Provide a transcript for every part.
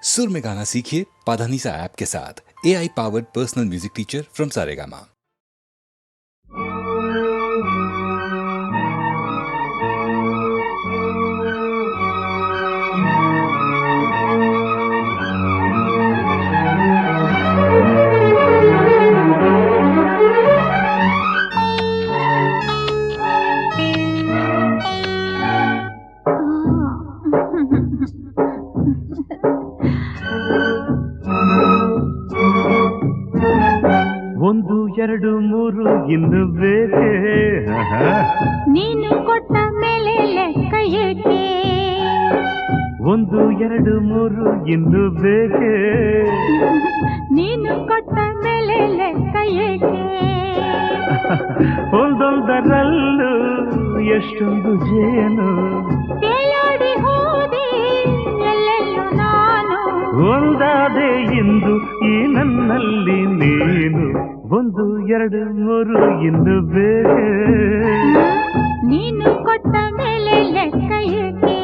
सुर में गाना सीखिए पाधानीसा ऐप के साथ। AI powered personal music teacher from Saregama. ಒಂದು ಎರಡು ಮೂರು ಇನ್ನು ಬೇಕೆ ನೀನು ಕೊಟ್ಟ ಮೇಲೆ ಲೆಕ್ಕ ಏಕೆ? ಒಂದು ಎರಡು ಮೂರು ಇನ್ನು ಬೇಕೆ ನೀನು ಕೊಟ್ಟ ಮೇಲೆ ಲೆಕ್ಕ ಏಕೆ? ಒಂದೊಂದರಲ್ಲೂ ಎಷ್ಟೊಂದು ಜೇನು ತೇಲಾಡಿ ಹೋದೆ ಎಲ್ಲೆಲ್ಲೂ ನಾನು. ಒಂದಾದೆ ಇಂದು ಈ ನನ್ನಲ್ಲಿ ನೀನು. ಒಂದು ಎರಡು ಮೂರು ಇನ್ನು ಬೇಕೆ ನೀನು ಕೊಟ್ಟ ಮೇಲೆ ಲೆಕ್ಕ ಏಕೆ?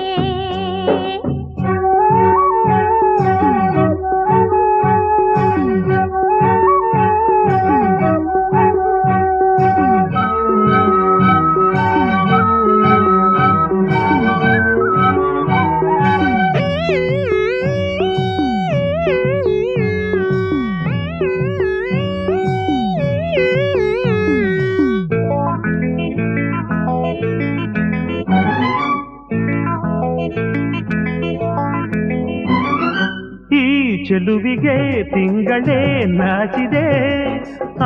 ಚೆಲುವಿಗೆ ತಿಂಗಳೇ ನಾಚಿದೆ,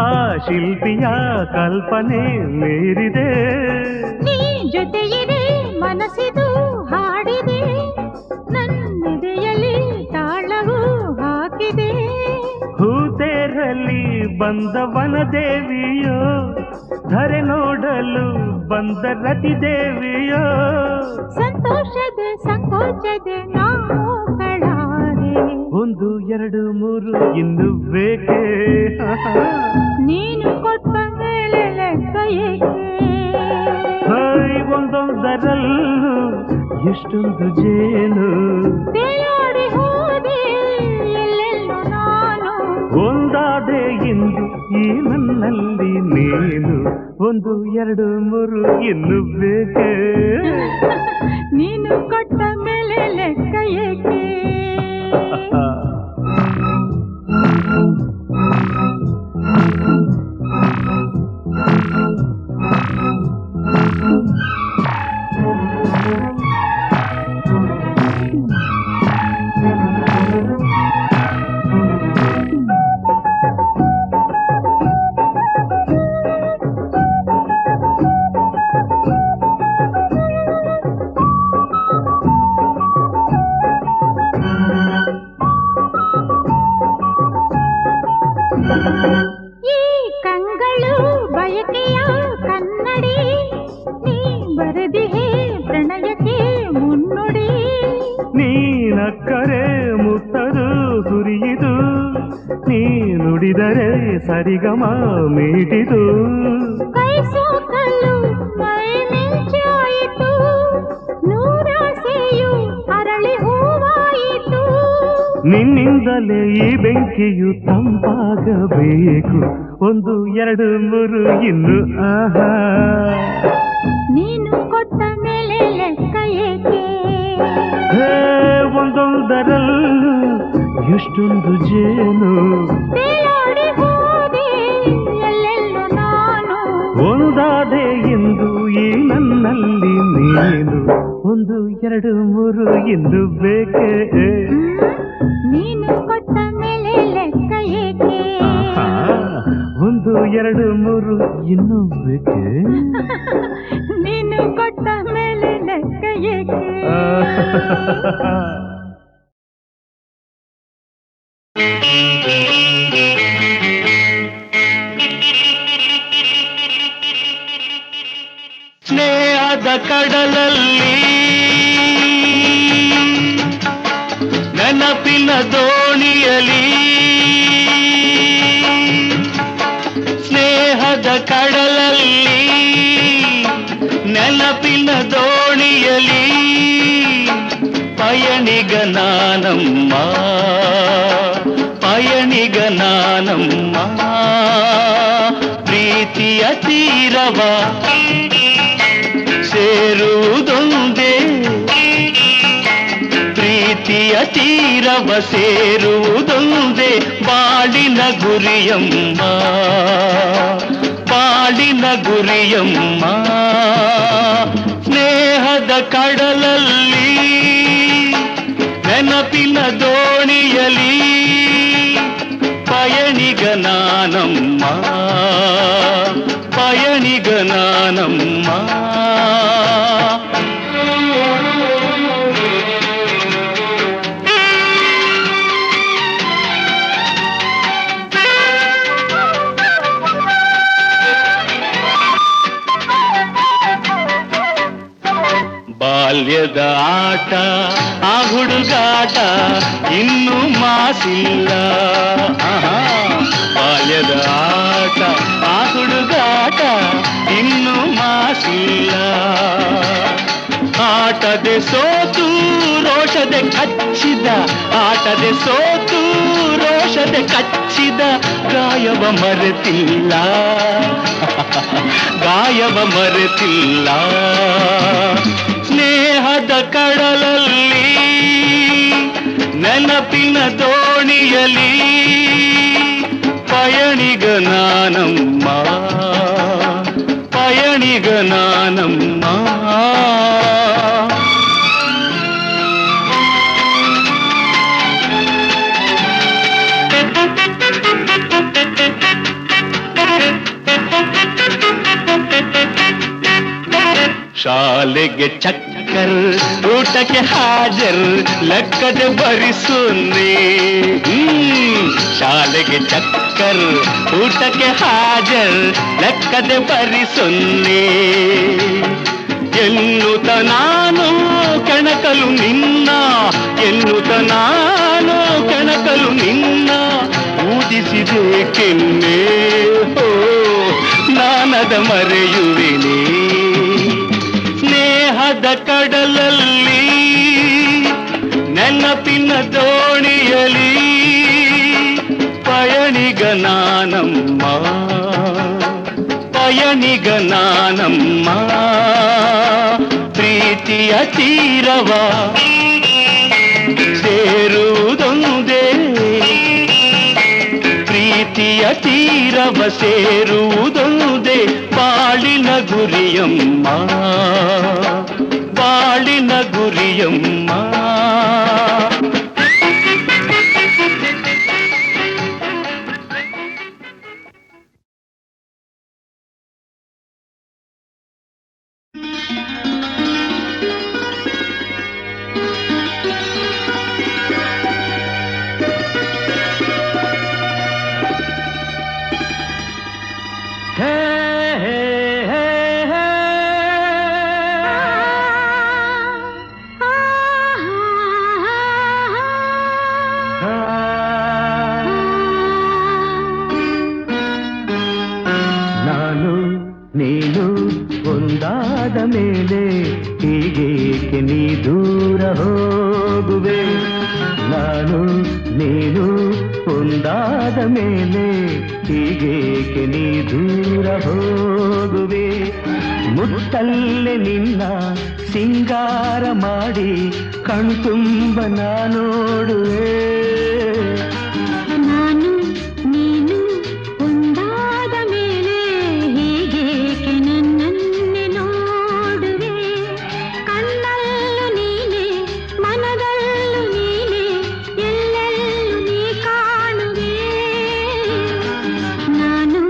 ಆ ಶಿಲ್ಪಿಯ ಕಲ್ಪನೆ ಮೀರಿದೆ. ನೀ ಜೊತೆಯಿದೆ ಮನಸ್ಸಿದು ಹಾಡಿದೆ, ನನ್ನೆದೆಯಲ್ಲಿ ತಾಳವು ಹಾಕಿದೆ. ಹೂತೇರಲ್ಲಿ ಬಂದವನ ದೇವಿಯೋ, ಧರೆ ನೋಡಲು ಬಂದ ರತಿ ದೇವಿಯೋ. ಸಂತೋಷದ ಸಂಕೋಚದ ನಾವು ಕಳಾರೆ. ಒಂದು ಎರಡು ಮೂರು ಇನ್ನು ಬೇಕೆ ನೀನು ಕೊಟ್ಟ ಮೇಲೆ ಲೆಕ್ಕ ಏಕೆ? ಒಂದೊಂದರಲ್ಲೂ ಎಷ್ಟೊಂದು ಜೇನು ತೇಲಾಡಿ ಹೋದೆ ಎಲ್ಲೆಲ್ಲೂ ನಾನು. ಒಂದಾದೆ ಇಂದು ಈ ನನ್ನಲ್ಲಿ ನೀನು. ಒಂದು ಎರಡು ಮೂರು ಇನ್ನು ಬೇಕೆ ನೀನು ಕೊಟ್ಟ ಮೇಲೆ ಲೆಕ್ಕ ಏಕೆ? ಈ ಕಂಗಳು ಬಯಕೆಯ ಕನ್ನಡಿ, ನೀ ಬರೆದಿಹೆ ಪ್ರಣಯಕ್ಕೆ ಮುನ್ನುಡಿ. ನೀನಕ್ಕರೆ ಮುತ್ತದು ಸುರಿಯಿದು, ನೀ ನುಡಿದರೆ ಸರಿಗಮ ಮೀಟಿದು. ಕೈ ಸೋಕಲು ಮೈ ಮಿಂಚಾಯಿತು, ನೂರಾಸೆಯು ಅರಳಿ ಹೂವಾಯಿತು. ನಿನ್ನಿಂದಲೇ ಈ ಬೆಂಕಿಯು ತಂಪಾಗಬೇಕು. ಒಂದು ಎರಡು ಮೂರು ಇನ್ನು ಆಹಾ. ನೀನು ಕೊಟ್ಟ ಮೇಲೆ ಲೆಕ್ಕ ಏಕೆ? ಒಂದೊಂದರಲ್ಲೂ ಎಷ್ಟೊಂದು ಜೇನು ತೇಲಾಡಿ ಹೋದೆ ಎಲ್ಲೆಲ್ಲೂ ನಾನು. ಒಂದಾದೆ ಎಂದು ಈ ನನ್ನಲ್ಲಿ ನೀನು. ಒಂದು ಎರಡು ಮೂರು ಇನ್ನು ಬೇಕೆ ನೀನು ಕೊಟ್ಟ ಮೇಲೆ ಲೆಕ್ಕ ಏಕೆ? ಒಂದು ಎರಡು ಮೂರು ಇನ್ನು ಬೇಕೆ ನೀನು ಕೊಟ್ಟ ಮೇಲೆ ಲೆಕ್ಕ ಏಕೆ? ಸ್ನೇಹದ ಕಡಲಲ್ಲಿ ನೆನಪಿನ ದೋಣಿಯಲಿ, ಸ್ನೇಹದ ಕಡಲಲ್ಲಿ ನೆನಪಿನ ದೋಣಿಯಲಿ ಪಯ ಪಯಣಿಗ ನಾನಮ್ಮ ಪಯಣಿಗ ನಾನಮ್ಮ ಪ್ರೀತಿಯ ತೀರವ ಸೇರುವುದೊಂದೇ ಪ್ರೀತಿಯ ತೀರವ ಸೇರುವುದೊಂದೇ ಬಾಳಿನ ಗುರಿಯಮ್ಮ ಬಾಳಿನ ಗುರಿಯಮ್ಮ ಸ್ನೇಹದ ಕಡಲಲ್ಲಿ ನೆನಪಿನ ದೋಣಿಯಲಿ ಪಯಣಿಗ ನಾನಮ್ಮ ಪಯಣಿಗ ನಾನಮ್ಮ ಬಾಲ್ಯದ ಆಟ ಆ ಹುಡುಗಾಟ ಇನ್ನೂ ಮಾಸಿಲ್ಲ ಬಾಲ್ಯದ ಆಟ ಆ ಹುಡುಗಾಟ ಇನ್ನೂ ಮಾಸಿಲ್ಲ ಆಟದೆ ಸೋತು ರೋಷದೆ ಕಚ್ಚಿದ ಆಟದೆ ಸೋತು ರೋಷದೆ ಕಚ್ಚಿದ ಗಾಯವ ಮರೆತಿಲ್ಲ ಗಾಯವ ಮರೆತಿಲ್ಲ ಸ್ನೇಹದ ಕಡಲಲ್ಲಿ ನೆನಪಿನ ದೋಣಿಯಲಿ ಪಯಣಿಗ ನಾನಮ್ಮ ಪಯಣಿಗ ನಾನಮ್ಮ ಶಾಲೆಗೆ ಚಕ್ಕರ್ ಊಟಕ್ಕೆ ಹಾಜರ್ ಲೆಕ್ಕದೆ ಬರಿಸುನ್ನಿ ಶಾಲೆಗೆ ಚಕ್ಕರ್ ಊಟಕ್ಕೆ ಹಾಜರ್ ಲೆಕ್ಕದೆ ಬರಿಸುನ್ನಿ ಎನ್ನುತ್ತ ನಾನು ಕೆಣಕಲು ನಿನ್ನ ಎನ್ನುತ್ತ ನಾನು ಕೆಣಕಲು ನಿನ್ನ ಊದಿಸಿದೆ ಕೆನ್ನೆ ಹೋ ನಾನದ ಮರೆಯುವೆನೇ ಸ್ನೇಹದ ಕಡಲಲ್ಲಿ ನೆನಪಿನ ದೋಣಿಯಲಿ ಪಯಣಿಗ ನಾನಮ್ಮ ಪಯಣಿಗ ನಾನಮ್ಮ ಪ್ರೀತಿಯ ತೀರವ ಸೇರುವುದೊಂದೇ ಪ್ರೀತಿಯ ತೀರವ ಸೇರುವುದೊಂದೇ ಬಾಳಿನ ಗುರಿಯಮ್ಮ ಬಾಳಿನ ಗುರಿಯಮ್ಮ ನಾನು ನೀನು ಒಂದಾದ ಮೇಲೆ ಹೀಗೇಕೆ ನೀ ದೂರ ಹೋಗುವೆ ನಾನು ನೀನು ಒಂದಾದ ಮೇಲೆ ಹೀಗೇಕೆ ನೀ ದೂರ ಹೋಗುವೆ ಮುತ್ತಲ್ಲೇ ನಿನ್ನ ಸಿಂಗಾರ ಮಾಡಿ ಕಣ್ತುಂಬ ನೋಡುವೆ ನಾನು ನೀನು ಒಂದಾದ ಮೇಲೆ ಹೀಗೇಕೆ ನನ್ನನ್ನೇ ನೋಡುವೆ ಕಣ್ಣಲ್ಲೂ ನೀನೆ ಮನದಲ್ಲೂ ನೀನೆ ಎಲ್ಲೆಲ್ಲೂ ನೀ ಕಾಣುವೆ ನಾನು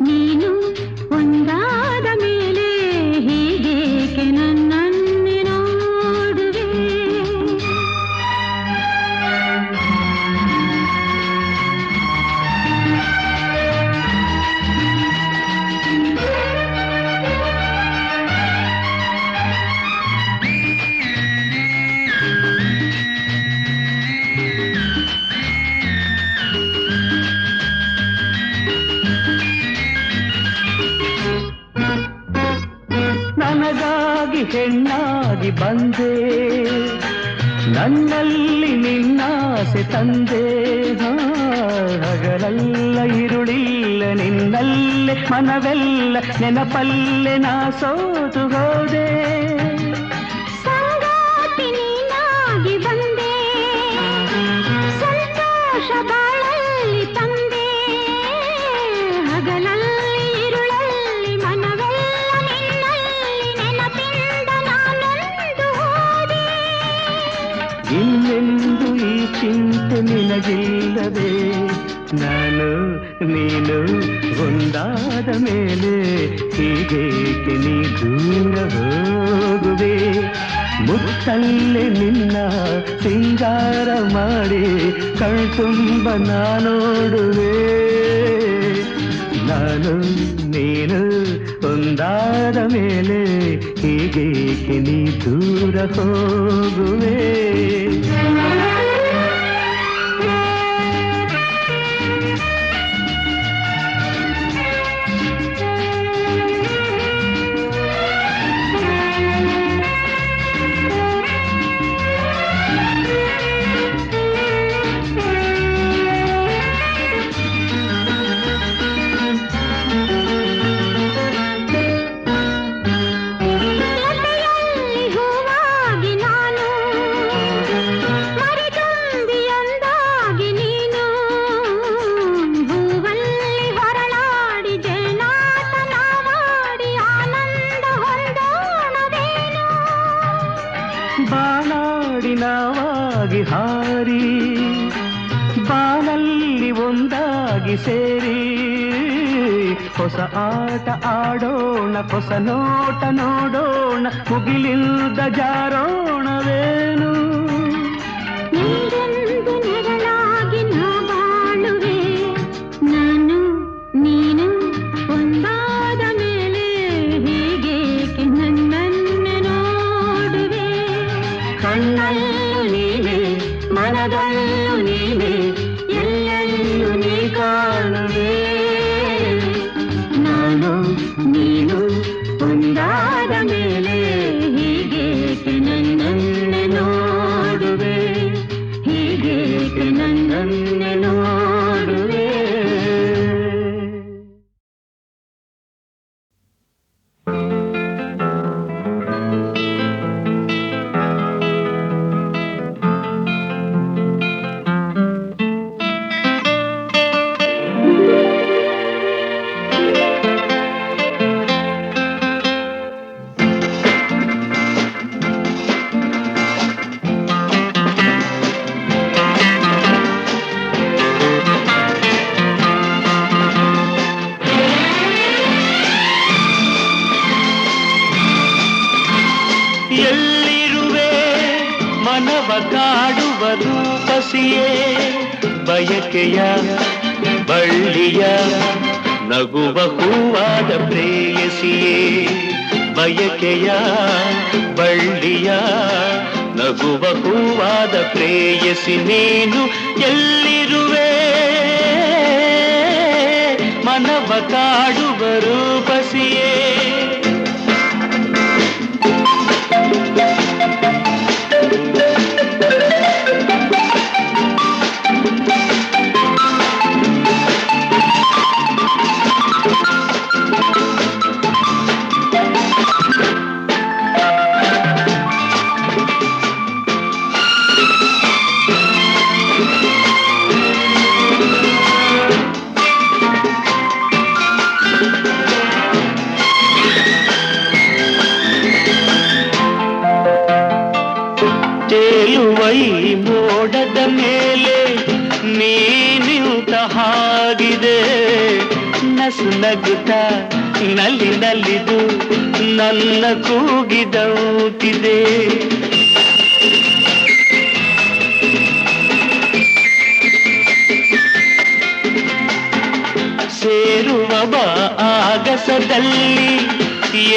ನೀನು ಒಂದಾದ ಮೇಲೆ ಹೀಗೇಕೆ ನನ್ನನ್ನೇ ನೋಡುವೆ ನನಗಾಗಿ ಹೆಣ್ಣಾಗಿ ಬಂದೆ ಕಣ್ಣಲ್ಲಿ ನಿನ್ನಾಸೆ ತಂದೆ ಹಗಲೆಲ್ಲ ಇರುಳಿಲ್ಲ ನಿನ್ನಲ್ಲೇ ಮನವೆಲ್ಲ ನೆನಪಲ್ಲೇ ನಾ ಸೋತು ಹೋದೆ ಸಂಗಾತಿ ನೀನಾಗಿ ಬಂದೆ ಸಂತೋಷ ಬಾಳಲ್ಲಿ ತಂದೆ ಹಗಲಲ್ಲಿ ಇರುಳಲ್ಲಿ ಮನವೆಲ್ಲ ನಿನ್ನಲ್ಲಿ ನೆನಪಿಂದ ನಾನೊಂದು ಹೋದೆ ಇನ್ನೆಂದು ಈ ಚಿಂತೆ ನಿನಗಿಲ್ಲವೇ ನಾನು ನೀನು ಒಂದಾದ ಮೇಲೆ ಹೀಗೇಕೆ ನೀ ದೂರ ಹೋಗುವೆ ಮುತ್ತಲ್ಲೇ ನಿನ್ನ ಸಿಂಗಾರ ಮಾಡಿ ಕಣ್ತುಂಬ ನಾನೋಡುವೆ ನಾನು ನೀನು ಒಂದಾದ ಮೇಲೆ ಹೀಗೇಕೆ ನೀ ದೂರ ಹೋಗುವೆ ಬಾನಾಡಿನವಾಗಿ ಹಾರಿ ಬಾನಲ್ಲಿ ಒಂದಾಗಿ ಸೇರಿ ಹೊಸ ಆಟ ಆಡೋಣ ಹೊಸ ನೋಟ ನೋಡೋಣ ಮುಗಿಲಿಲ್ಲದ ಜಾರೋಣವೇನು ನೀರೆಂದು ನೆರಳಾಗಿ ನಾ ಬಾಳುವೆ ನಾನು ನೀನು ಒಂದಾದ ಮೇಲೆ ಹೀಗೇಕೆ ನನ್ನನ್ನೇ ನೋಡುವೆ ಕಣ್ಣಲ್ಲೂ ನೀನೆ ಮನದಲ್ಲೂ ನೀನೆ ಎಲ್ಲೆಲ್ಲೂ ನೀ ಕಾಣುವೆ ನಾನು ನೀನು ಒಂದಾದ ಮೇಲೆ ಹೀಗೇಕೆ ನನ್ನನ್ನೇ ನೋಡುವೆ ಹೀಗೇಕೆ ನನ್ನನ್ನೇ ನೋಡುವೆ ಎಲ್ಲಿರುವೆ ಮನವ ಕಾಡುವ ರೂಪಸಿಯೇ ಬಯಕೆಯ ಬಳ್ಳಿಯ ನಗುವ ಹೂವಾದ ಪ್ರೇಯಸಿಯೇ ಬಯಕೆಯ ಬಳ್ಳಿಯ ನಗುವ ಹೂವಾದ ಪ್ರೇಯಸಿ ನೀನು ಎಲ್ಲಿರುವೆ ಮನವ ಕಾಡುವ ರೂಪಸಿಯೇ ತೇಲುವೈ ಮೋಡದ ಮೇಲೆ ನೀನಿಂತ ಹಾಗಿದೆ ನಸು ನಗುತ್ತ ನಲ್ಲಿ ನಲಿದು ನನ್ನ ಕೂಗಿದಂತಿದೆ ಸೇರುವ ಬಾ ಆಗಸದಲ್ಲಿ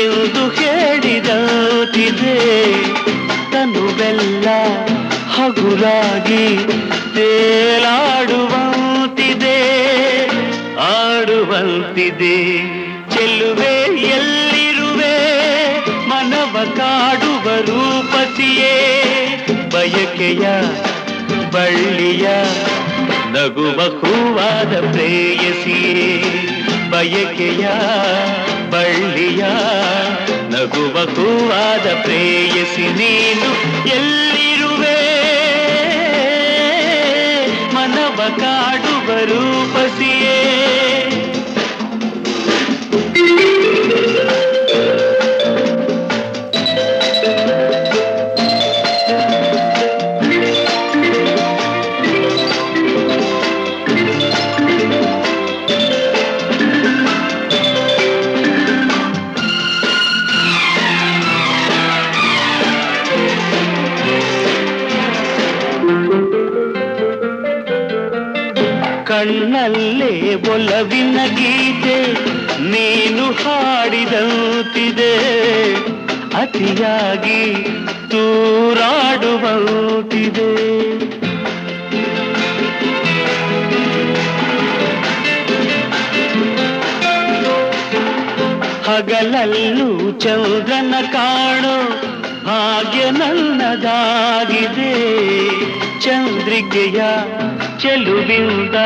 ಎಂದು ಹೇಳಿದಂತಿದೆ ತನುವೆಲ್ಲ ಹಗುರಾಗಿ ತೇಲಾಡುವಂತಿದೆ ಆಡುವಂತಿದೆ ಚೆಲ್ಲುವೆ ಎಲ್ಲಿರುವೆ ಮನವ ಕಾಡುವ ರೂಪಸಿಯೇ ಬಯಕೆ ಬಯಕೆಯ ಬಳ್ಳಿಯ ನಗುವ ಹೂವಾದ ಪ್ರೇಯಸಿಯೇ ಬಯಕೆಯ ಬಳ್ಳಿಯ ನಗುವ ಹೂವಾದ ಪ್ರೇಯಸಿ ನೀನು ಎಲ್ಲಿರುವೆ ಮನವ ಕಾಡುವ ರೂಪಸಿಯೇ ಕಣ್ಣಲ್ಲೇ ಒಲವಿನ ಗೀತೆ ನೀನು ಹಾಡಿದಂತಿದೆ ಅತಿಯಾಗಿ ತೂರಾಡುವಂತಿದೆ ಹಗಲಲ್ಲೂ ಚಂದ್ರನ ಕಾಣೋ ಭಾಗ್ಯ ನನ್ನದಾಗಿದೆ ಚಂದ್ರಿಕೆಯ ಚೆಲುವಿಂದ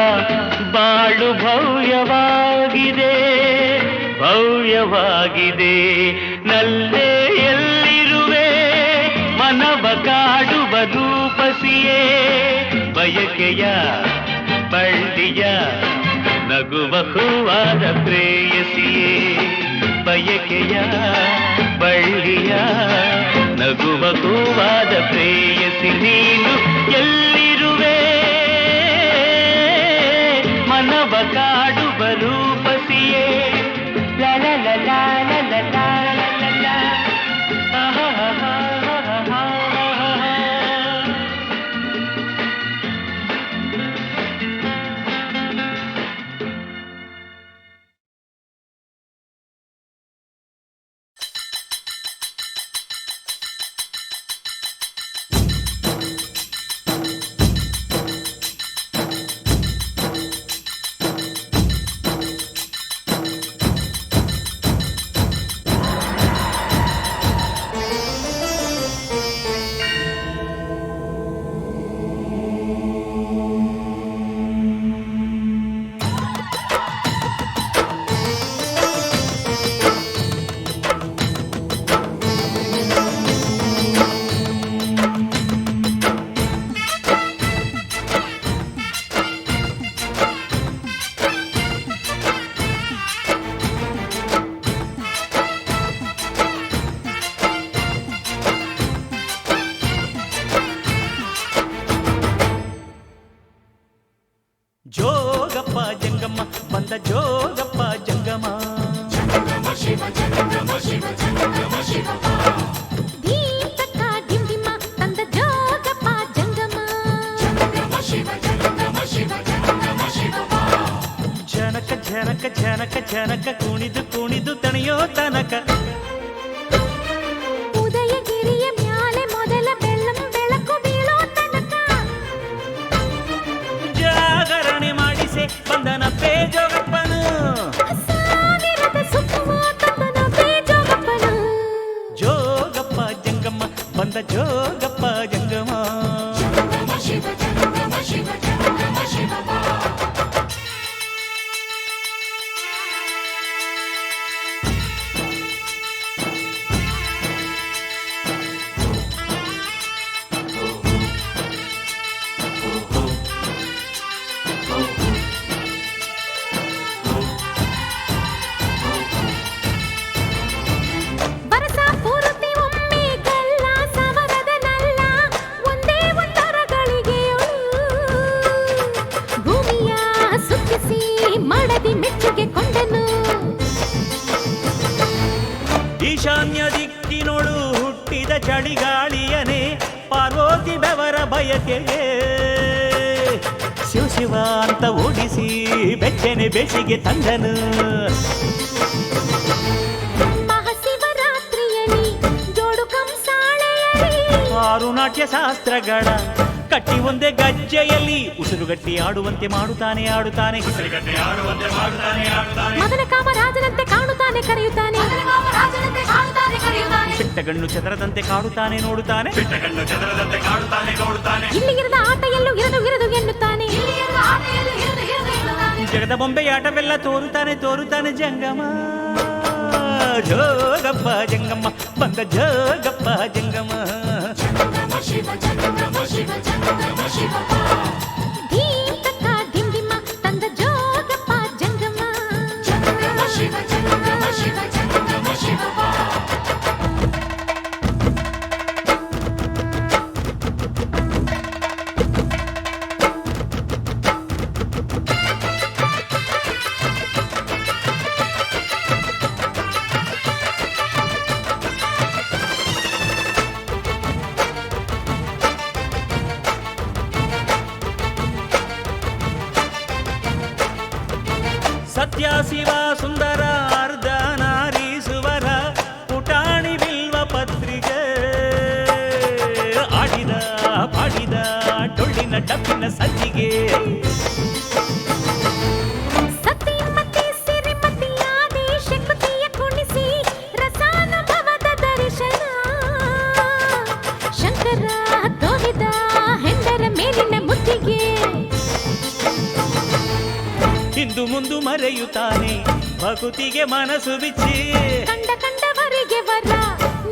ಬಾಳು ಭವ್ಯವಾಗಿದೆ ಭವ್ಯವಾಗಿದೆ ನಲ್ಲೇ ಎಲ್ಲಿರುವೆ ಮನವ ಕಾಡುವ ರೂಪಸಿಯೇ ಬಯಕೆಯ ಬಳ್ಳಿಯ ನಗುವ ಹೂವಾದ ಪ್ರೇಯಸಿಯೇ ಬಯಕೆಯ ಬಳ್ಳಿಯ ನಗುವ ಹೂವಾದ ಪ್ರೇಯಸಿ ನೀನು ಎಲ್ಲಿರುವೆ ಮನವ ಕಾಡುವ ರೂಪಸಿಯೇ ಲಾ ಲಾ ಲಾ ಲಾ ಲಾ ಲಾ ಲಾ ಲಾ ಆಹಾ ಆಹಾ ಆಹಾ ಜೋಗಪ್ಪ ಜಂಗಮ್ಮ ಬಂದ ಜೋಗಪ್ಪ ಜಂಗಮ ಜಂಗಮ ಶಿವ ಜಂಗಮ ಶಿವ ಜಂಗಮ ಶಿವ ದೀಪಕ ಡಿಂಡಿಮ ತಂದ ಜೋಗಪ್ಪ ಜಂಗಮ ಜಂಗಮ ಶಿವ ಜಂಗಮ ಶಿವ ಜಂಗಮ ಶಿವ ಜನಕ ಜನಕ ಜನಕ ಜನಕ ಕುಣಿದು ಕುಣಿದು ತಣಿಯೋ ತನಕ ಉದಯಗಿರಿಯ ಮ್ಯಾಲೆ ಮೊದಲ ಬೆಳ್ಳಂ ಬೆಳಕು ಬೀಳೋ ತನಕ ಜಾಗರಣೆ ಮಾಡಿಸೆ ಬಂದನ ಪೇ ಜೋಗಪ್ಪನು ಸಾವಿರದ ಸುತ್ತುವ ತಂದನ ಪೇ ಜೋಗಪ್ಪನು ಜೋಗಪ್ಪ ಜಂಗಮ್ಮ ಬಂದ ಜೋಗಪ್ಪ ಜಂಗಮ ಜಂಗಮ ಶಿವ ಜಂಗಮ ಶಿವ ಜಂಗಮ ಶಿವ ಈಶಾನ್ಯ ದಿಕ್ಕಿನೊಳು ಹುಟ್ಟಿದ ಚಳಿಗಾಳಿಯನೇ ಪಾರ್ವತಿ ಬೆವರ ಬಯಕೆಗೆ ಶಿವ ಶಿವ ಅಂತ ಓಡಿಸಿ ಬೆಚ್ಚನೆ ಬೇಸಿಗೆ ತಂದನು ಮಹಾಶಿವರಾತ್ರಿಯಲ್ಲಿ ಜೋಡು ಕಂಸಾಳೆಯಲ್ಲಿ ಆರು ನಾಟ್ಯ ಶಾಸ್ತ್ರಗಳ ಕಟ್ಟಿ ಒಂದೇ ಗಜ್ಜೆಯಲ್ಲಿ ಉಸಿರುಗಟ್ಟಿ ಆಡುವಂತೆ ಮಾಡುತ್ತಾನೆ ಆಡುತ್ತಾನೆ ಮದನ ಕಾಮರಾಜನಂತೆ ಕಾಣುತ್ತಾನೆ ಕರೆಯುತ್ತಾನೆ ಬಿಟ್ಟಗಣ್ಣು ಚದರದಂತೆ ಕಾಡುತ್ತಾನೆ ನೋಡುತ್ತಾನೆ ಇಲ್ಲಿಗಿರದ ಆಟ ಎಲ್ಲೂ ಇರದು ಎನ್ನುತ್ತಾನೆ ಜಗದ ಬೊಂಬೆಯಾಟವೆಲ್ಲ ತೋರುತ್ತಾನೆ ಜಂಗಮ ಜೋಗಪ್ಪ ಜಂಗಮ್ಮ ಬಂದ ಜೋಗಪ್ಪ ಜಂಗಮ ಧೀಂ ತಕ್ಕ ಧಿಂ ಧಿಮ್ಮ ತಂದ ಜೋಗಪ್ಪ ಜಂಗಮ ಸತ್ಯ ಶಿವ ಸುಂದರ ಅರ್ಧ ನಾರೀಸುವರ ಪುಟಾಣಿ ಬಿಲ್ವ ಪತ್ರಿಕೆ ಆಡಿದ ಪಾಡಿದ ಡೊಳ್ಳಿನ ಡಬ್ಬಿನ ಸಜ್ಜಿಗೆ ಸತಿಮತಿ ಸಿರಿಮತಿಯಾದಿ ಶಕ್ತಿಯ ಕುಣಿಸಿ ರಸಾನುಭವದ ದರ್ಶನ ಶಂಕರ ತೋರಿದ ಹೆಂಡರ ಮೇಲಿನ ಮುತ್ತಿಗೆ ಇಂದು ಮುಂದು ಮರೆಯುತ್ತಾನೆ ಭಕುತಿಗೆ ಮನಸ್ಸು ಬಿಚ್ಚಿ ಕಂಡವರಿಗೆ ವರ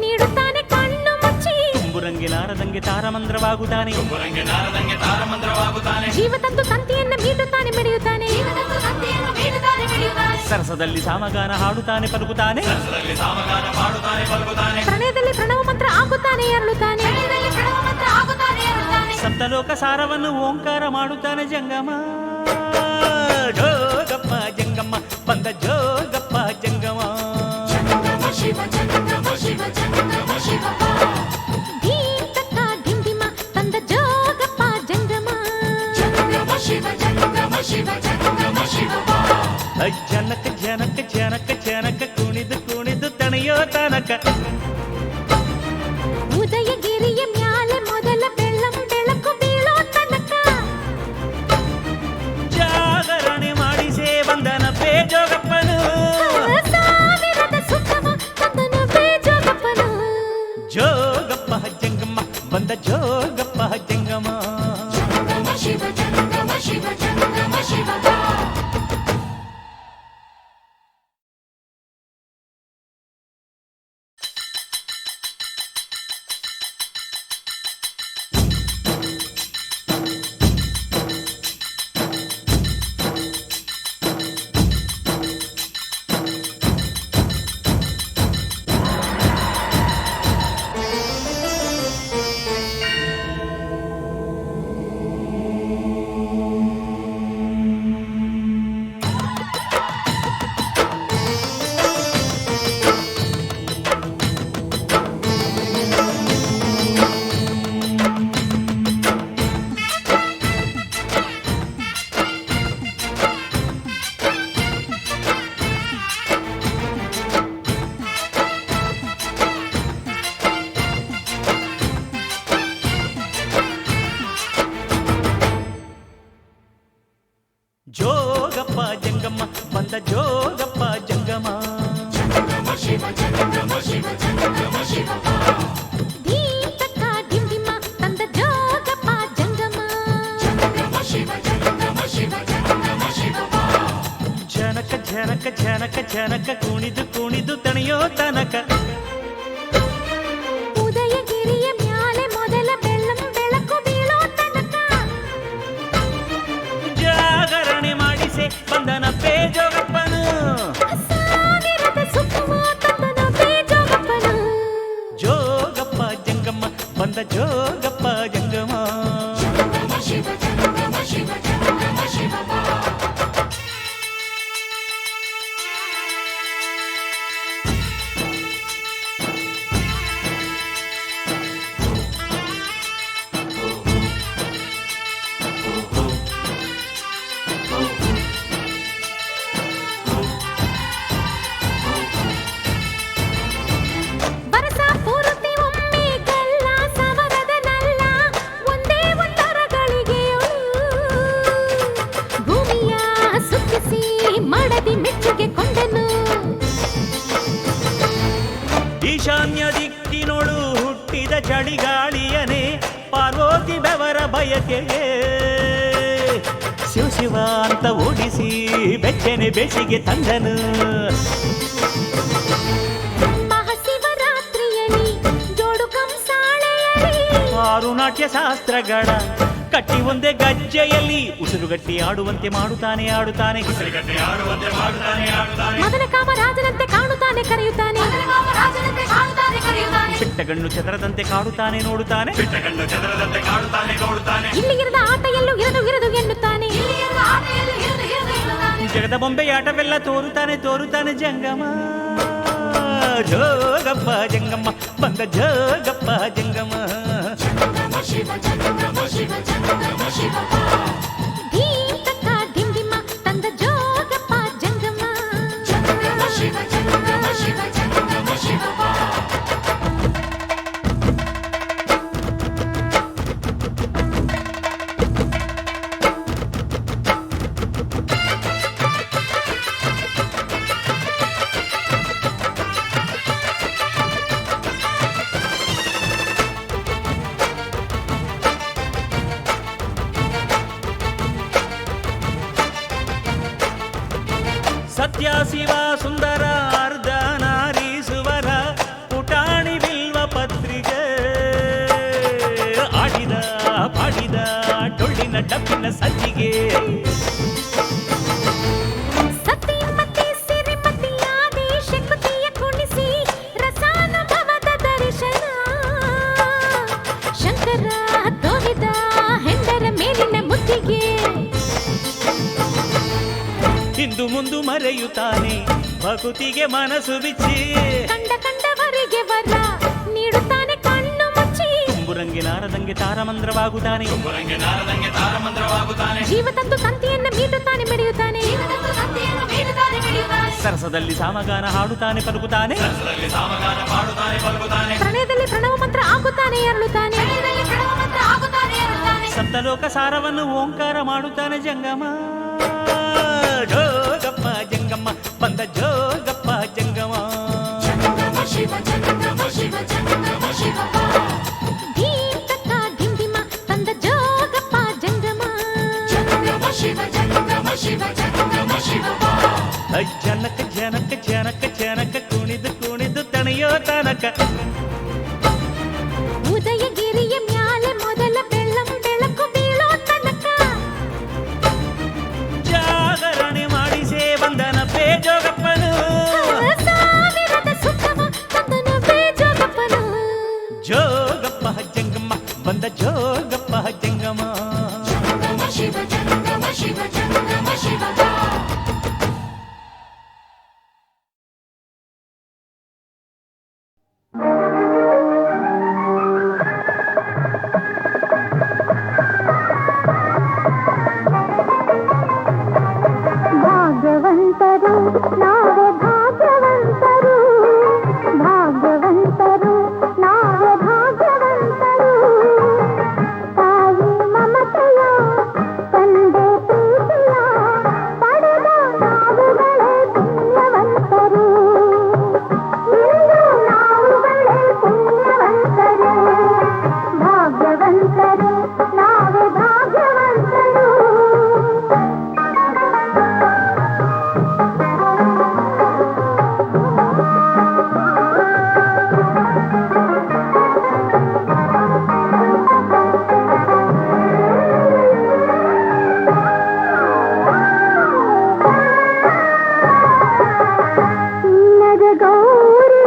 ನೀಡುತ್ತಾನೆ ಕಣ್ಣು ಮುಚ್ಚಿ ತುಂಬುರಂಗಿಲಾರದಂಗೆ ತಾರಮಂದ್ರವಾಗುತ್ತಾನೆ ಜೀವ ತಂದು ತಂತಿಯನ್ನು ಮೀಟುತ್ತಾನೆ ಮಿಡಿಯುತ್ತಾನೆ ಸರಸದಲ್ಲಿ ಸಾಮಗಾನ ಹಾಡುತ್ತಾನೆ ಪಲುಕುತ್ತಾನೆ ಪ್ರಣಯದಲ್ಲಿ ಪ್ರಣವ ಮಂತ್ರ ಆಗುತ್ತಾನೆ ಅರಳುತ್ತಾನೆ ಸಪ್ತಲೋಕ ಸಾರವನ್ನು ಓಂಕಾರ ಮಾಡುತ್ತಾನೆ ಜಂಗಮ ಜೋಗಪ್ಪ ಜಂಗಮ್ಮ ಬಂದ ಜೋಗಪ್ಪ ಜಂಗಮ ಧೀಂ ತಕ್ಕ ಧಿಂ ಧಿಮ ತಂದ ಜೋಗಪ್ಪ ಜಂಗಮ ಜನಕ ಜನಕ ಜನಕ ಜನಕ ಕುಣಿದು ಕುಣಿದು ತಣಿಯೋ ತನಕ ಉದಯಗಿರಿಯ ಮ್ಯಾಲೆ ಮೊದಲ ಬೆಳ್ಳಂ ಬೆಳಕು ಬೀಳೋ ತನಕ ಜಾಗರಣೆ ಮಾಡಿಸೇ ಬಂದನ ಬೇಜೋಗಪ್ಪನು ಸಾವಿರದ ಸುಖವ ತಂದನು ಬೇಜೋಗಪ್ಪನು ಜೋಗಪ್ಪ ಜಂಗಮ್ಮ ಬಂದ ಜೋಗಪ್ಪ ಜಂಗಮ ಜೋಗಪ್ಪ ಜಂಗಮ್ಮ ಬಂದ ಜೋಗಪ್ಪ ಜಂಗಮ ಧೀಂ ತಕ್ಕ ಧಿಂ ಧಿಮ ತಂದ ಜೋಗಪ್ಪ ಜಂಗಮ ಜನಕ ಜನಕ ಜನಕ ಜನಕ ಕುಣಿದು ಕುಣಿದು ತಣಿಯೋ ತನಕ ಉದಯಗಿರಿಯ ಮ್ಯಾಲೆ ಮೊದಲ ಬೆಳ್ಳಂ ಬೆಳಕು ಬೀಳೋ ತನಕ ಜಾಗರಣೆ ಮಾಡಿಸೆ ಬಂದನ ಬೇಜೋಗಪ್ಪನು ಸಾವಿರದ ಸುಖವ ತಂದನು ಬೇಜೋಗಪ್ಪನು ಜೋಗಪ್ಪ ಜಂಗಮ್ಮ ಬಂದ ಜೋಗಪ್ಪ ಜಂಗಮ ಬರಸ ಪೂರ್ತಿ ಒಮ್ಮೆ ಗಲ್ಲ ಸವರದ ನಲ್ಲ ಒಂದೇ ಒಂದರ ಗಳಿಗೆಯು ಚಳಿಗಾಳಿಯನೇ ಪಾರ್ವತಿ ಬೆವರ ಬಯಕೆಗೆ ಶಿವ ಶಿವ ಅಂತ ಓಡಿಸಿ ಬೆಚ್ಚನೆ ಬೇಸಿಗೆ ತಂದನು. ಮಹಾಶಿವರಾತ್ರಿಯಲ್ಲಿ ಜೋಡು ಕಂಸಾಳೆಯಲ್ಲಿ ಆರು ನಾಟ್ಯ ಶಾಸ್ತ್ರಗಳ ಕಟ್ಟಿ ಒಂದೇ ಗಜ್ಜೆಯಲ್ಲಿ ಉಸಿರುಗಟ್ಟಿ ಆಡುವಂತೆ ಮಾಡುತ್ತಾನೆ ಆಡುತ್ತಾನೆ. ಮದನ ಕಾಮರಾಜನಂತೆ ಕಾಣುತ್ತಾನೆ ಕರೆಯುತ್ತಾನೆ. ಬಿಟ್ಟಗಣ್ಣು ಚದರದಂತೆ ಕಾಡುತ್ತಾನೆ ನೋಡುತ್ತಾನೆ. ಇಲ್ಲಿ ಇರದ ಆಟ ಎಲ್ಲೂ ಇರದು ಇರದು ಎನ್ನುತ್ತಾನೆ. ಜಗದ ಬೊಂಬೆಯಾಟವೆಲ್ಲ ತೋರುತ್ತಾನೆ ತೋರುತ್ತಾನೆ ಜಂಗಮ. ಜೋಗಪ್ಪ ಜಂಗಮ್ಮ ಬಂದ ಜೋಗಪ್ಪ ಜಂಗಮ. ಧೀಂ ತಕ್ಕ ಧಿಂದಿಮ ತಂದ ಜೋಗಪ್ಪ ಜಂಗಮ. ಸತ್ಯ ಶಿವ ಸುಂದರ ಅರ್ಧ ನಾರೀಸುವರ ಪುಟಾಣಿ ಬಿಲ್ವ ಪತ್ರಿಕೆ ಆಡಿದ ಪಾಡಿದ ಡೊಳ್ಳಿನ ಡಬ್ಬಿನ ಸಜ್ಜಿಗೆ. ಸತಿಮತಿ ಸಿರಿಮತಿಯಾದಿ ಶಕುತಿಯ ಕುಣಿಸಿ ರಸಾನುಭವದ ದರ್ಶನ. ಶಂಕರ ತೋರಿದ ಹೆಂಡರ ಮೇಲಿನ ಮುದ್ದಿಗೆ ಇಂದು ಮುಂದು ಮರೆಯುತ್ತಾನೆ ಭಕುತಿಗೆ ಮನಸ್ಸು ಬಿಚ್ಚಿ. ಕಂಡ ಕಂಡವರಿಗೆ ವರ ನೀಡುತ್ತಾನೆ ಕಣ್ಣು ಮುಚ್ಚಿ. ತುಂಬುರಂಗಿನಾರದಂಗೆ ತಾರಮಂದ್ರವಾಗುತ್ತಾನೆ. ಜೀವ ತಂದು ತಂತಿಯನ್ನು ಮೀಟುತ್ತಾನೆ ಮೆರೆಯುತ್ತಾನೆ. ಸರಸದಲ್ಲಿ ಸಾಮಗಾನ ಹಾಡುತ್ತಾನೆ ಪಲುಕುತ್ತಾನೆ. ಪ್ರಣಯದಲ್ಲಿ ಪ್ರಣವ ಮಂತ್ರ ಆಗುತ್ತಾನೆ ಅರಳುತ್ತಾನೆ. ಸಪ್ತಲೋಕ ಸಾರವನ್ನು ಓಂಕಾರ ಮಾಡುತ್ತಾನೆ ಜಂಗಮ. ಜೋಗಪ್ಪ ಜಂಗಮ್ಮ ಬಂದ ಜೋಗಪ್ಪ ಜಂಗಮ. ಧೀಂ ತಕ್ಕ ಧಿಂದಿಮ ತಂದ ಜೋಗಪ್ಪ ಜಂಗಮ. ಜನಕ ಜನಕ ಜನಕ ಜನಕ ಕುಣಿದು ಕುಣಿದು ತಣಿಯೋ ತನಕ. ಉದಯಗಿರಿಯ ಮ್ಯಾಲೆ ಮೊದಲ ಬೆಳ್ಳಂ ಬೆಳಕು ಬೀಳೋ ತನಕ ಜಾಗರಣೆ ಮಾಡಿಸೇ ಬಂದನ ಬೇಜೋಗಪ್ಪನು. ಸಾವಿರದ ಸುತ್ತಮ ತಂದನು ಬೇಜೋಗಪ್ಪನು. ಜೋಗಪ್ಪ ಜಂಗಮ್ಮ ಬಂದ ಜೋಗಪ್ಪ ಜಂಗಮ. ಭಾಗ್ಯವಂತರು ನಾವೇ ಭಾಗ್ಯವಂತರು, ಭಾಗ್ಯವಂತರು ನಾವೇ ಭಾಗ್ಯವಂತರು. ತಾಯಿ ಮಮತೆಯ ತಂದೆ ಪ್ರೀತಿಯ ಪಡೆದ ನಾವುಗಳೇ ಪುಣ್ಯವಂತರು. ಇಂದು ನಾವುಗಳೇ ಪುಣ್ಯವಂತರು, ಭಾಗ್ಯವಂತರು ನಾವೇ ಭಾಗ್ಯವಂತರು. ಚಿನ್ನದ ಗೌರಿ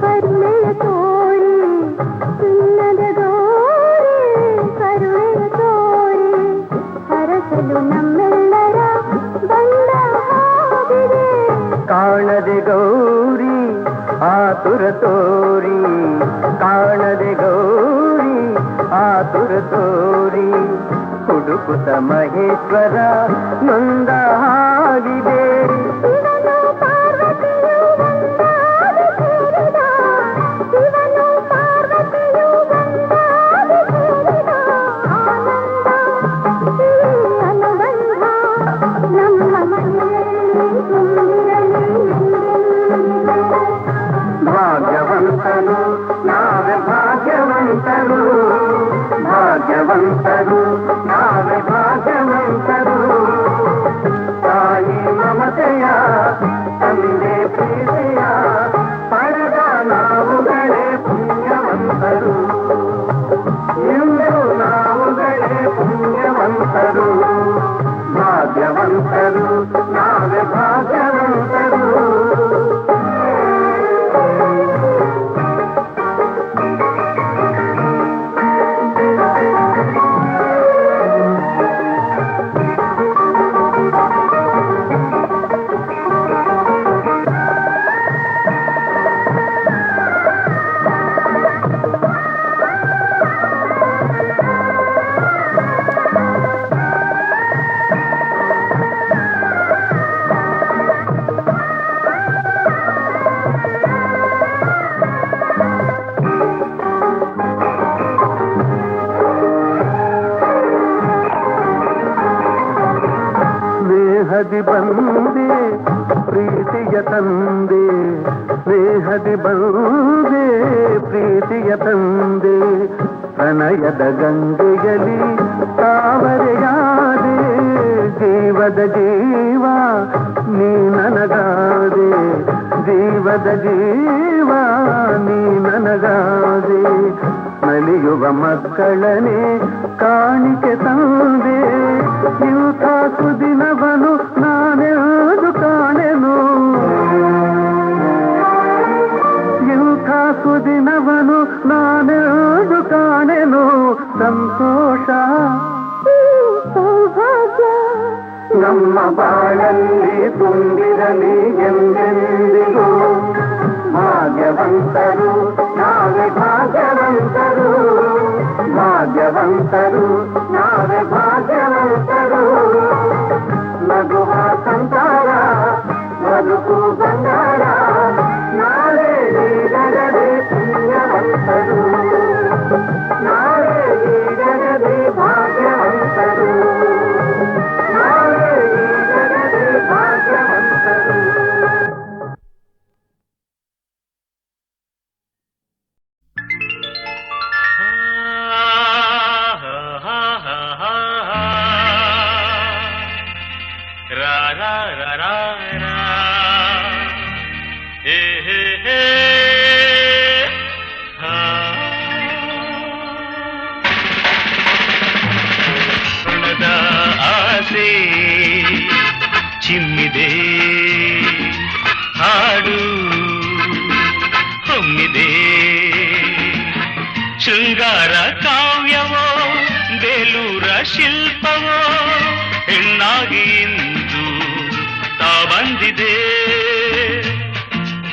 ಕರುಣೆಯ ತೋರಿ, ಚಿನ್ನದ ಗೌರಿ ಕರುಣೆಯ ತೋರಿ, ಹರಸಲು ನಮ್ಮೆಲ್ಲರ ಬಂದ ಹಾದಿದೆ. ಕಾಣದೆ ಗೌರಿ ಆತುರ ತೋರಿ, ಕಾಣದೆ ಗೌರಿ ಆತುರ ತೋರಿ, ಹುಡುಕುತ್ತ ಮಹೇಶ್ವರ ನೊಂದ ಹಾಗಿದೆ. ಶಿವನು ಪಾರ್ವತಿಯು ಒಂದಾಗಿ ಸೇರಿದ, ಶಿವನು ಪಾರ್ವತಿಯು ಒಂದಾಗಿ ಸೇರಿದ ಆನಂದ ಈ ಅನುಬಂಧ ನಮ್ಮ ಮನೆಯಲ್ಲಿ ತುಂಬಿರಲಿ ಎಂದೆಂದಿಗೂ. ಭಾಗ್ಯವಂತನು ನಾವೇ ಭಾಗ್ಯವಂತ ಭಾಗ್ಯವಂತರು ನಾವೇ ಭಾಗ್ಯವಂತರು ತಾಯಿ ಮಮತೆಯ ತಂದೆ ಪ್ರೀತಿಯ ಪಡೆದ ನಾವುಗಳೇ ಪುಣ್ಯವಂತರು ಇಂದು ನಾವುಗಳೇ ಪುಣ್ಯವಂತರು ಭಾಗ್ಯವಂತರು ನಾವೇ ಭಾಗ್ಯವಂತರು ಸ್ನೇಹದಿ ಬಂದೆ ಪ್ರೀತಿಯ ತಂದೆ ಸ್ನೇಹದಿ ಬಂದೆ ಪ್ರೀತಿಯ ತಂದೆ ಪ್ರಣಯದ ಗಂಗೆಯಲ್ಲಿ ತಾವರೆಯಾದೆ ಜೀವದ ಜೀವ ನೀ ನನಗಾದೆ ಜೀವದ ಜೀವ ನೀ ನನಗಾದೆ ನಲಿಯುವ ಮಕ್ಕಳನೆ ಕಾಣಿಕೆ ತಂದೆ ಇಂಥ ಸುದಿನವನು ನಾನೆಂದು ಕಾಣೆನು ಇಂಥ ಸುದಿನವನು ನಾನೆಂದು ಕಾಣೆನು ಸಂತೋಷ ಸೌಭಾಗ್ಯ ನಮ್ಮ ಬಾಳಲ್ಲಿ ತುಂಬಿರಲಿ ಎಂದೆಂದಿಗೂ ಭಾಗ್ಯವಂತರು ನಾವೇ ಭಾಗ್ಯವಂತರು ಭಾಗ್ಯವಂತರು ನಾವೇ ಭಾಗ್ಯವಂತರು ನಗುವ ಸಂಸಾರ ಬದುಕು ಬಂಗಾರ ನಾವೇ ಈಗಲೇ ಪುಣ್ಯವಂತರು ನಾವೇ ಈಗಲೇ ಭಾಗ್ಯವಂತರು ನಾವೇ ಈಗಲೇ ಭಾಗ್ಯವಂತರು ಆಸೆ ಚಿಮ್ಮಿದೆ ಹಾಡು ಹೊಮ್ಮಿದೆ ಶೃಂಗಾರ ಕಾವ್ಯವೋ ಬೇಲೂರ ಶಿಲ್ಪವೋ ಹೆಣ್ಣಾಗಿ ಇಂದು ತಾ ಬಂದಿದೆ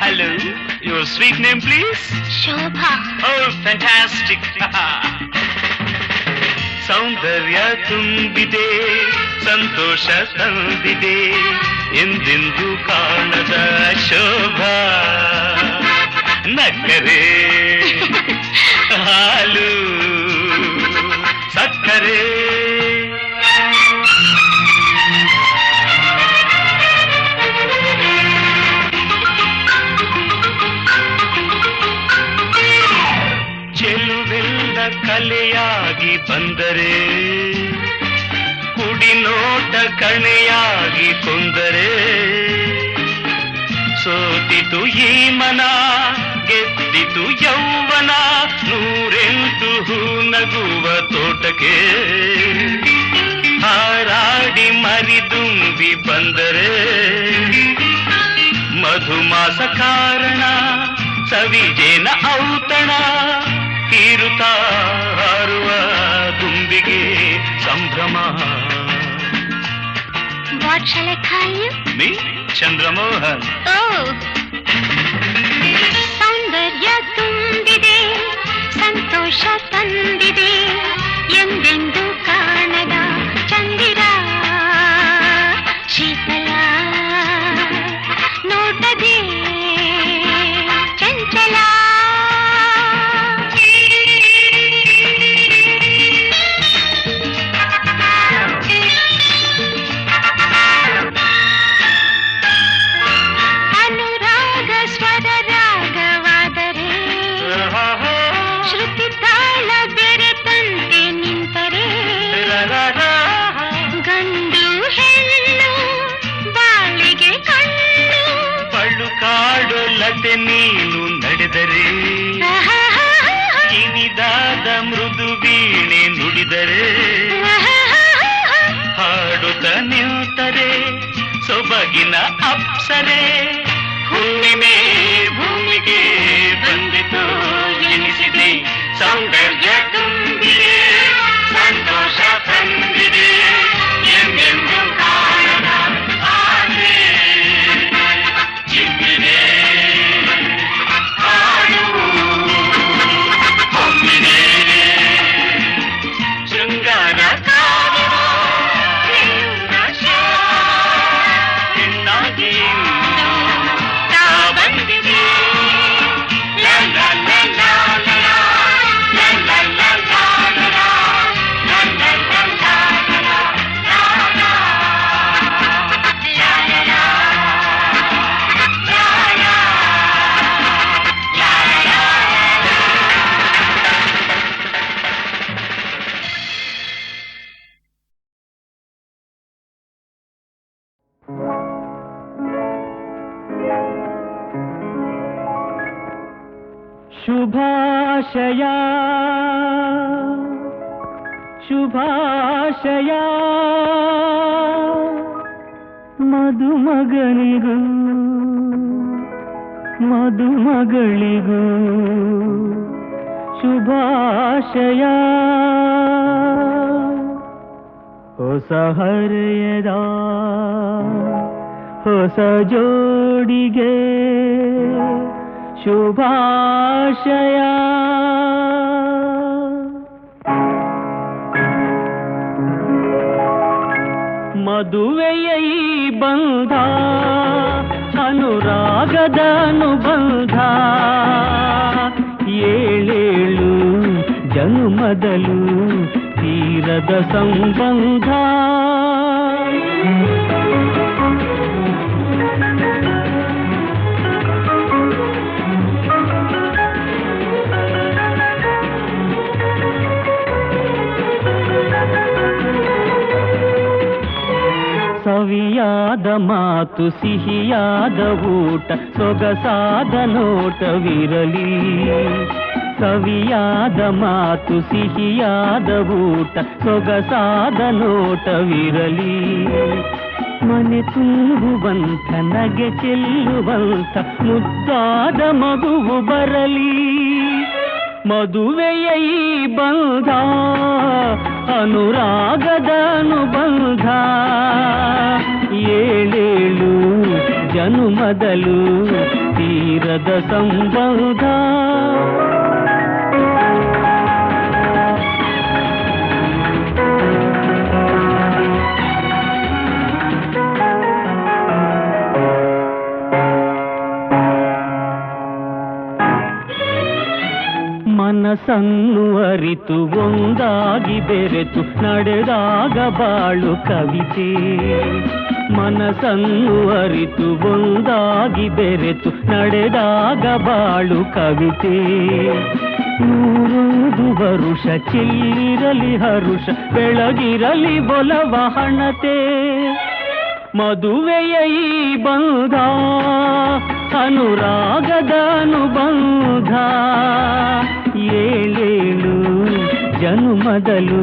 hello your sweet name please Shobha. Oh fantastic ಸೌಂದರ್ಯ ತುಂಬಿದೆ ಸಂತೋಷ ತಂದಿದೆ ಎಂದೆಂದು ಕಾಣದ ಶೋಭಾ ನಕ್ಕರೆ ಹಾಲು ಸಕ್ಕರೆ ಚೆಲುವೆಲ್ಲ ಕಲೆಯಾಗಿ ಬಂದರೆ ಕುಡಿನೋಟ ಕಣೆಯಾಗಿ ಕೊಂದರೆ ಸೋತಿತು ಈ ಮನ ಗೆದ್ದಿತು ಯೌವನ ನೂರೆಂಟು ಹೂ ನಗುವ ತೋಟಕ್ಕೆ ಹಾರಾಡಿ ಮರಿದುಂಬಿ ಬಂದರೆ ಮಧುಮಾಸ ಕಾರಣ ಸವಿಜೇನ ಔತಣ ತೀರುತ್ತಾ ಹಾರುವ ದುಂಬಿಗೆ ಸಂಭ್ರಮ What shall I call you? Me Chandramohan Oh. ಸೌಂದರ್ಯ ತುಂಬಿದೆ ಸಂತೋಷ ತಂದಿದೆ ಎಂದೆಂದು ಕಾಣದ ಚಂದಿರ ಶೀತಲ ನೋಟದೆ ಚಂಚಲ ಅನುರಾಗ ಸ್ವರ ರಾಗವಾದರೆ ಶ್ರುತಿ ತಾಳ ಬೆರೆತಂತೆ ನಿಂತರೆ ಕಾಡೊಲ್ಲದೆ ನೀನು ನಡೆದರೆ ಇನಿದಾದ ಮೃದು ವೀಣೆ ನುಡಿದರೆ ಹಾಡುತ್ತ ನಿಂತರೆ ಸೊಬಗಿನ ಅಪ್ಸರೆ ಹುಣ್ಣಿಮೆ ಭೂಮಿಗೆ ಬಂದಿತು ಎನಿಸಿದೆ ಸೌಂದರ್ಯ ತುಂಬಿದೆ ಸಂತೋಷ ತಂದಿದೆ ಎಂದೆಂದು ಕಾಣದ ಆಸೆ ಚಿಮ್ಮಿದೆ ಹಾಡು ಹೊಮ್ಮಿದೆ ಶೃಂಗಾರ ಹೆಣ್ಣಾಗಿ ಬಂದಿದೆ ಶುಭಾಶಯ ಶುಭಾಶಯ ಮದುಮಗನಿಗೂ ಮದುಮಗಳಿಗೂ ಶುಭಾಶಯ ಹೊಸ ಹರೆಯದ ಹೊಸ ಜೋಡಿಗೆ ಶುಭಾಶಯ ಮದುವೆಯ ಈ ಬಂಧ ಅನುರಾಗದ ಅನುಬಂಧ ಏಳೇಳು ಜನುಮದಲು ತೀರದ ಸಂಬಂಧ ಸವಿಯಾದ ಮಾತು ಸಿಹಿಯಾದ ಊಟ ಸೊಗಸಾದ ನೋಟವಿರಲಿ ಸವಿಯಾದ ಮಾತು ಸಿಹಿಯಾದ ಊಟ ಸೊಗಸಾದ ನೋಟವಿರಲಿ ಮನೆ ತುಂಬುವಂಥ ನಗೆ ಚೆಲ್ಲುವಂಥ ಮುದ್ದಾದ ಮಗುವು ಬರಲಿ ಮದುವೆಯ ಈ ಬಂಧ ಅನುರಾಗದ ಅನುಬಂಧ ಏಳೇಳು ಜನುಮದಲು ತೀರದ ಸಂಬಂಧ ಮನಸ್ಸನ್ನು ಅರಿತು ಒಂದಾಗಿ ಬೆರೆತು ನಡೆದಾಗ ಬಾಳು ಕವಿತೆ ಮನಸ್ಸನ್ನು ಅರಿತು ಒಂದಾಗಿ ಬೆರೆತು ನಡೆದಾಗ ಬಾಳು ಕವಿತೆ ನೂರೊಂದು ವರುಷ ಚೆಲ್ಲಿರಲಿ ಹರುಷ ಬೆಳಗಿರಲಿ ಬೊಲವ ಹಣತೆ ಮದುವೆಯ ಈ ಬಂಧ ಅನುರಾಗದ ಅನುಬಂಧ ಏಳೇಳು ಜನುಮದಲು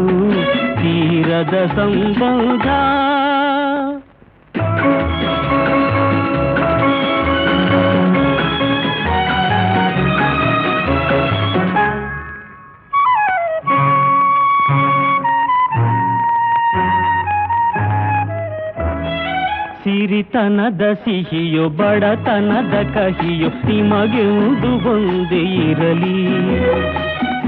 ತೀರದ ಸಂಬಂಧ ಸಿರಿತನದ ಸಿಹಿಯೋ ಬಡತನದ ಕಹಿಯೋ ನಿಮಗೆಂದು ಒಂದೇ ಇರಲಿ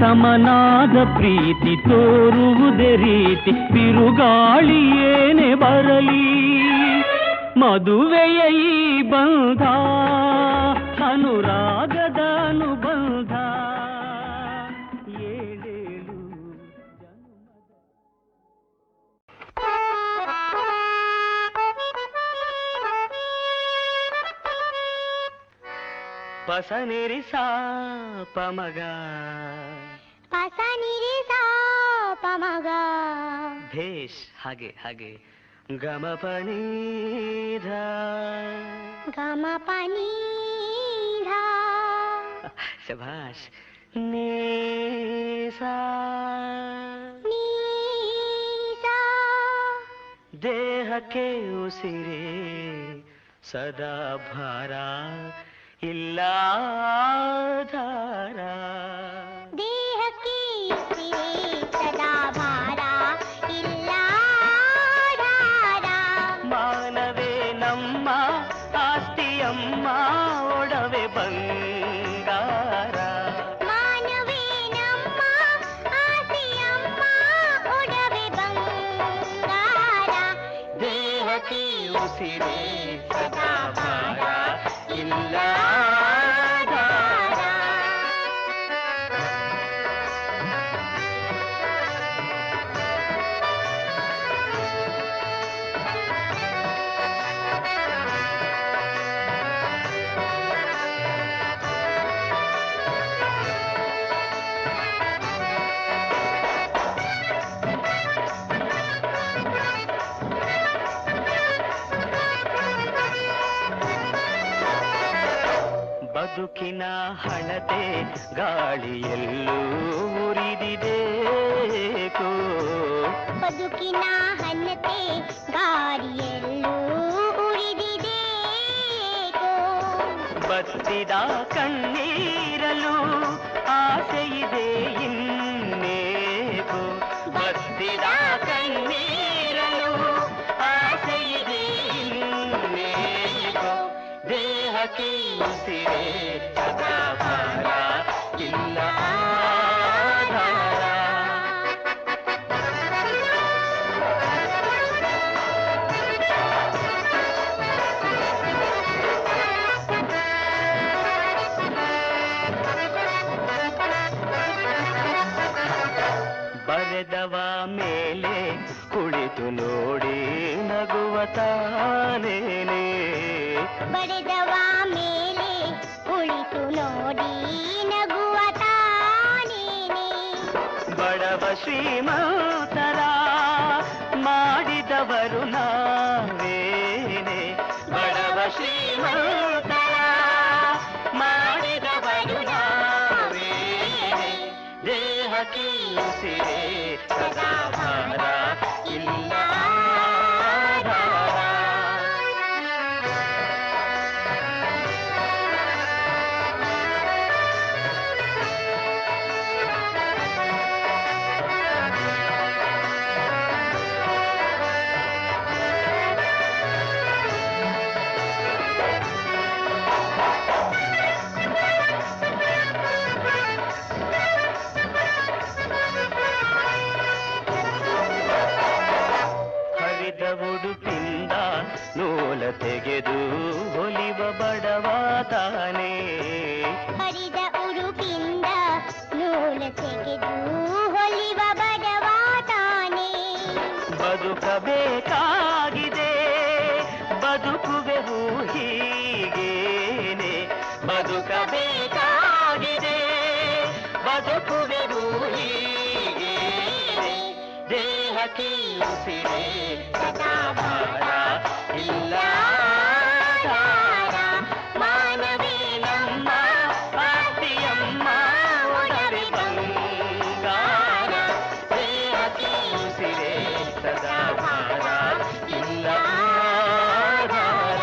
ಸಮನಾದ ಪ್ರೀತಿ ತೋರುವುದೇ ರೀತಿ ಬಿರುಗಾಳಿ ಏನೇ ಬರಲಿ ಮದುವೆಯ ಈ ಬಂಧ ಅನುರಾಗದ ಅನುಬಂಧ ಏಳೇಳು ಪಸನಿರಿ ಸಾ ಪಮಗ ಪಸನಿರಿ ಸಾ ಪಮಗ ಭೇಷ್ ಹಾಗೆ ಹಾಗೆ ಗಮ ಪನೀಧ ಗಮ ಪನಿ ಶಭಾಷ್ ನೀಸಾ ನೀಸಾ ದೇಹಕ್ಕೆ ಉಸಿರೇ ಸದಾ ಭಾರ ಇಲ್ಲ ಧಾರ ದೇಹಕ್ಕೆ ಉಸಿರೇ ಸದಾ ಭಾರ ಇಲ್ಲ ಧಾರ ಮಾನವೇ ನಮ್ಮ ಆಸ್ತಿಯಮ್ಮ ಒಡವೆ ಬಂಗಾರ ಮಾನವೇ ನಮ್ಮ ಆಸೆಯಮ್ಮ ಒಡವೆ ಬಂಗಾರ ದೇಹಕ್ಕೆ ಉಸಿರೇ ಸದಾ ಭಾರ ಇಲ್ಲ ಧಾರ ಬದುಕಿನ ಹಣತೆ ಗಾಳಿಯಲ್ಲೂ ಉರಿದಿದೇಕೋ ಬದುಕಿನ ಹನ್ನತೆ ಗಾಳಿಯಲ್ಲೂ ಉರಿದಿದೇಕೋ ಬತ್ತಿದ ಕಣ್ಣೀರಲು ಆಸೆಯಿದೆ ಇನ್ನೇಕೋ ಬತ್ತಿದ ಕಣ್ಣೀರಲು ಆಸೆಯಿದೆ ಇನ್ನೇಕೋ ದೇಹಕ್ಕೆ ಉಸಿರೇ ಸದಾ ಭಾರ ಇಲ್ಲ ಧಾರ ಬರೆದವ ಮೇಲೆ ಕುಳಿತು ನೋಡಿ ನಗುವ ತಾನೇನೆ ಬರೆದವ ಮೇಲೆ ಕುಳಿತು ನೋಡಿ ನಗುವ ತಾನೇನೆ ಬಡವ ಶ್ರೀಮಂತರ ಮಾಡಿದವರು ನಾವೇನೆ ಬಡವ ಶ್ರೀಮಂತರ ಮಾಡಿದವರು ನಾವೇನೆ ದೇಹಕ್ಕೆ ಉಸಿರೇ ಸದಾ ಭಾರ ಇಲ್ಲ ಧಾರ ಹರಿದ ಉಡುಪಿಂದ ನೂಲ ತೆಗೆದು ಹೊಲಿವ ಬಡವ ತಾನೇ ಹರಿದ ಉಡುಪಿಂದ ನೂಲ ತೆಗೆದು ಹೊಲಿವ ಬಡವ ತಾನೇ ಬದುಕಬೇಕಾಗಿದೆ ಬದುಕುವೆವು ಹೀಗೇನೆ ಬದುಕಬೇಕಾಗಿದೆ ಬದುಕುವೆವು ಹೀಗೇನೆ ದೇಹಕ್ಕೆ ಉಸಿರೇ ಸದಾ ಭಾರ ಇಲ್ಲ ಧಾರ ಮಾನವೇ ನಮ್ಮ ಆಸ್ತಿಯಮ್ಮ ಒಡವೆ ಬಂಗಾರ ದೇಹಕ್ಕೆ ಉಸಿರೇ ಸದಾ ಭಾರ ಇಲ್ಲ ಧಾರ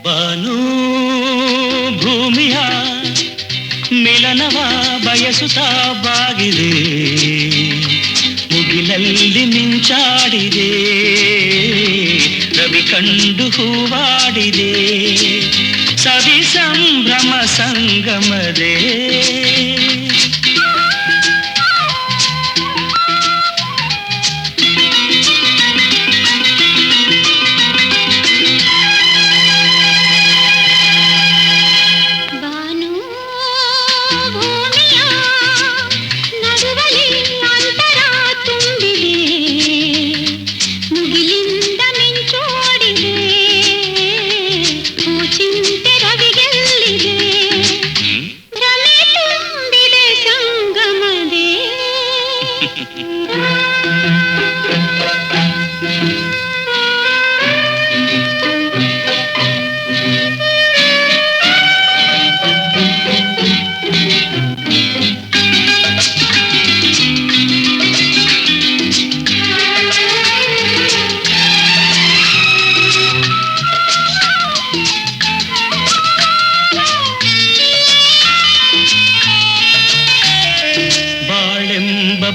ಬಾನು ಭೂಮಿಯ ಮಿಲನವ ಬಯಸುತ್ತಾ ಬಾಗಿದೆ ಮುಗಿಲಲ್ಲಿ ಮಿಂಚಾಡಿದೆ ರವಿ ಕಂಡು ಹೂವಾಡಿದೆ ಸವಿ ಸಂಭ್ರಮ ಸಂಗಮದೇ ಬಾನು ಭೂಮಿಯ ನಡುವಲಿ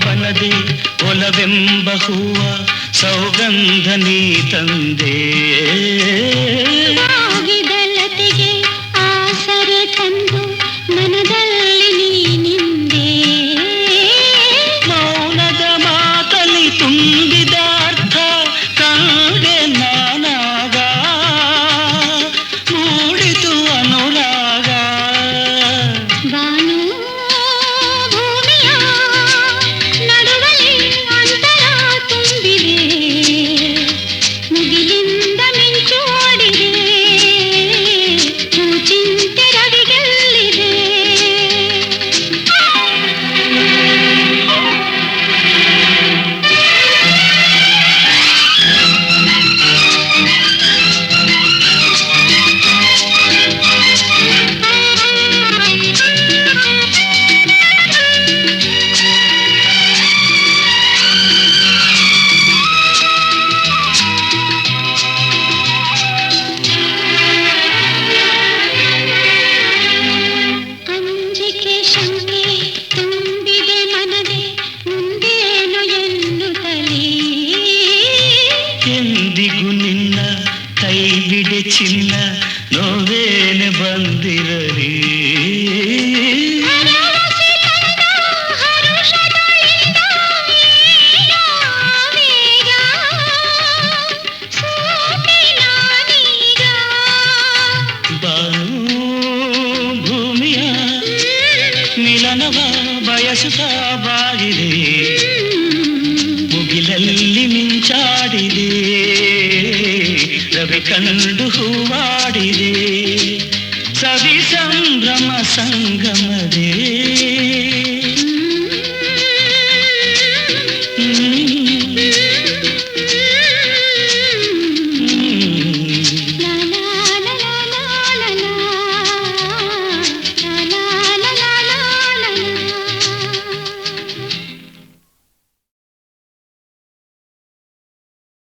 ಬನದೆ ಒಲವೆಂಬ ಹೂವ ಸೌಗಂಧ ನೀ ತಂದೆ ಆಗಿದಲತೆಗೆ ಆಸರೆ ತಂದು ಮನದಲ್ಲಿ ನೀನಿಂದೆ ಮೌನದ ಮಾತಲಿ ತುಂಬಿದ ಅರ್ಥ ಕಂಡೆ ನಾನಾಗ ಮೂಡಿತು ಅನುರಾಗ ಬಾನು ಭೂಮಿಯ ನಡುವಲ್ಲಿ ಅಂತರ ತುಂಬಿದೆ ಮುಗಿಲಿಂದ ಮಿಂಚೋಡಿದೆ ಚಿಂತೆ ರವಿಗೆಲ್ಲಿದೆ ಅಂಜಿಕೆ ಶಂಕೆ ತುಂಬಿದೆ ಮನದೆ ಮುಂದೇನು ಎನ್ನುತ್ತಲೇ ಎಂದಿಗೂ ನಿನ್ನ ಕೈ ಬಿಡೆ ಚಿನ್ನ ನೋವೇನೆ ಬಂದಿರಲಿ ಭರವಸೆ ತಂದ ಹರುಷದೊಳಿಂದ ವೇಗ ಸೋತೆ ನಾನೀಗ ಬಾನು ಭೂಮಿಯ ಮಿಲನವ ಬಯಸುತ್ತಾ ಬಾಗಿದೆ ಮುಗಿಲಲ್ಲಿ ಮಿಂಚಾಡಿದೆ ರವಿ ಕಂಡು ಹೂವಾಡಿದೆ ಸವಿ ಸಂಭ್ರಮ ಸಂಗಮದೇ